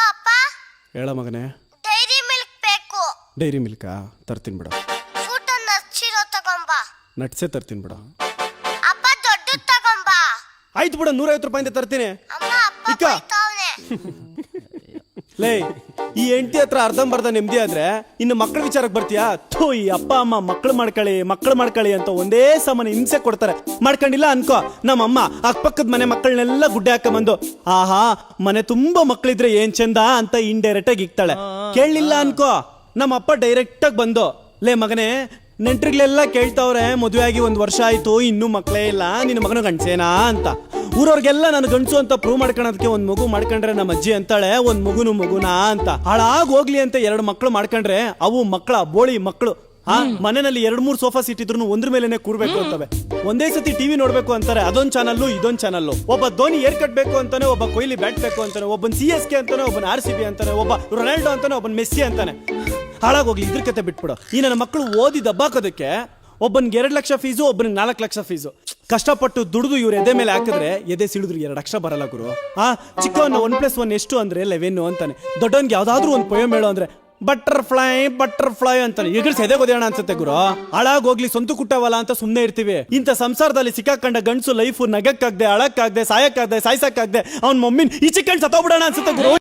Hello ಅಪ್ಪ. ಹೇಳ ಮಗನೇ. ಡೈರಿ ಮಿಲ್ಕ್ ಬೇಕು. ಡೈರಿ ಮಿಲ್ಕಾ? ತರ್ತೀನಿ ಬಿಡ. ಫ್ರೂಟ್ ನಚ್ಚಿರೋ ತಗೊಂಬಾ. ನಟ್ಸೇ ತರ್ತೀನಿ ಬಿಡ. ಅಪ್ಪ ದೊಡ್ಡದು ತಗೊಂಬಾ. ಆಯ್ತು ಬಿಡ, 150 ರೂಪಾಯಿಂದ ತರ್ತೀನಿ. ಅಮ್ಮ ಅಪ್ಪ ಬೈತಾವ್ನೆ. ಲೇ, ಈ ಹೆಂಡತಿ ಹತ್ರ ಅರ್ಧಂಬರ್ಧ ನೆಮ್ಮದಿ ಆದ್ರೆ ಇನ್ನು ಮಕ್ಕಳ ವಿಚಾರಕ್ಕೆ ಬರ್ತೀಯಾ? ಥೂ, ಈ ಅಪ್ಪ ಅಮ್ಮ ಮಕ್ಕಳು ಮಾಡ್ಕೊಳ್ಳಿ ಅಂತ ಒಂದೇ ಸಮನೆ ಹಿಂಸೆ ಕೊಡ್ತಾರೆ. ಮಾಡ್ಕೊಂಡಿಲ್ಲ ಅನ್ಕೋ, ನಮ್ಮಮ್ಮ ಅಕ್ಕಪಕ್ಕದ ಮನೆ ಮಕ್ಕಳನ್ನೆಲ್ಲ ಗುಡ್ಡೆ ಹಾಕೊಂಬಂದು ಆಹಾ ಮನೆ ತುಂಬಾ ಮಕ್ಕಳಿದ್ರೆ ಏನ್ ಚಂದ ಅಂತ ಇಂಡೈರೆಕ್ಟ್ ಆಗಿ ಇಕ್ತಾಳೆ. ಕೇಳಲಿಲ್ಲ ಅನ್ಕೋ, ನಮ್ಮ ಅಪ್ಪ ಡೈರೆಕ್ಟ್ ಆಗಿ ಬಂದು, ಲೇ ಮಗನೇ, ನೆಂಟ್ರಿಗ್ಲೆಲ್ಲ ಕೇಳ್ತಾವ್ರೆ, ಮದುವೆ ಆಗಿ 1 ವರ್ಷ ಆಯ್ತು, ಇನ್ನೂ ಮಕ್ಕಳೇ ಇಲ್ಲ, ನಿನ್ನ ಮಗನ ಗಂಡ್ಸೇನಾ ಅಂತ. ಊರವ್ರಿಗೆಲ್ಲ ನಾನು ಗಂಡಸು ಅಂತ ಪ್ರೂವ್ ಮಾಡ್ಕೊಳೋದಕ್ಕೆ 1 ಮಗು ಮಾಡ್ಕೊಂಡ್ರೆ ನಮ್ಮ ಅಜ್ಜಿ ಅಂತಾಳೆ, 1 ಮಗುನಾ ಅಂತ. ಹಾಳಾಗಿ ಹೋಗ್ಲಿ ಅಂತ 2 ಮಕ್ಕಳು ಮಾಡ್ಕೊಂಡ್ರೆ ಅವು ಮಕ್ಕಳ ಬೋಳಿ ಮಕ್ಕಳು. ಮನೆಯಲ್ಲಿ 2-3 ಸೋಫಾ ಸೀಟ್ ಇದ್ರು ಒಂದ್ರ ಮೇಲೆನೆ ಕೂರ್ಬೇಕು ಅಂತವೆ. ಒಂದೇ ಸತಿ ಟಿವಿ ನೋಡ್ಬೇಕು ಅಂತಾರೆ, ಅದೊಂದ್ ಚಾನಲ್ಲು ಇದೊಂದ್ ಚಾನಲ್ಲು. ಒಬ್ಬ ಧೋನಿ ಏರ್ ಕಟ್ ಬೇಕು ಅಂತಾನೆ, ಒಬ್ಬ ಕೊಹ್ಲಿ ಬ್ಯಾಟ್ ಬೇಕು ಅಂತಾನೆ, ಒಬ್ಬನ್ CSK ಅಂತಾನೆ, ಒಬ್ಬನ RCB ಅಂತಾನೆ, ಒಬ್ಬ ರೊನಾಲ್ಡೋ ಅಂತಾನೆ, ಒಬ್ಬನ್ ಮೆಸ್ಸಿ ಅಂತಾನೆ. ಹಾಳಾಗೋಗ್ಲಿ, ಇದ್ರ ಕತೆ ಬಿಟ್ಬಿಡು. ಈ ನನ್ನ ಮಕ್ಕಳು ಓದಿ ದಬ್ಬಾಕೋದಕ್ಕೆ ಒಬ್ಬನಿಗೆ 2 ಲಕ್ಷ ಫೀಸು, ಒಬ್ಬನಿಗೆ 4 ಲಕ್ಷ ಫೀಸು. ಕಷ್ಟಪಟ್ಟು ದುಡಿದು ಇವ್ರ ಎದೆ ಮೇಲೆ ಹಾಕಿದ್ರೆ ಎದೆ ಸಿಡಿದ್ರು 2 ಅಕ್ಷರ ಬರಲ್ಲ ಗುರು. ಚಿಕ್ಕವನ್ನ 1+1 ಎಷ್ಟು ಅಂದ್ರೆ 11 ಅಂತಾನೆ. ದೊಡ್ಡವನ್ಗೆ ಯಾವ್ದಾದ್ರು ಒಂದು ಪೊಯಮ್ ಹೇಳೋ ಅಂದ್ರೆ ಬಟರ್ಫ್ಲೈ ಅಂತಾನೆ. ಎಗರ್ಸ್ ಎದೆ ಗೊದೇಣ ಅನ್ಸುತ್ತೆ ಗುರು. ಹಾಳಾಗೋಗ್ಲಿ, ಸ್ವಂತ ಕುಟ್ಟವಲ್ಲ ಅಂತ ಸುಮ್ಮನೆ ಇರ್ತೀವಿ. ಇಂಥ ಸಂಸಾರದಲ್ಲಿ ಸಿಕ್ಕಾಕೊಂಡ ಗಂಡಸು ಲೈಫ್ ನಗಕ್ಕಾಗ್ದೆ, ಅಳಕ್ಕಾಗ್ದೆ, ಸಾಯಕ್ಕಾಗ್ದೆ, ಸಾಯ್ಸಕ್ಕಾಗ್ದೆ ಅವ್ನ ಮಮ್ಮಿನ ಈ ಚಿಕ್ಕಂಡ್ ಸತ್ತೋಗ್ಬಿಡೋಣ ಅನ್ಸುತ್ತೆ ಗುರು.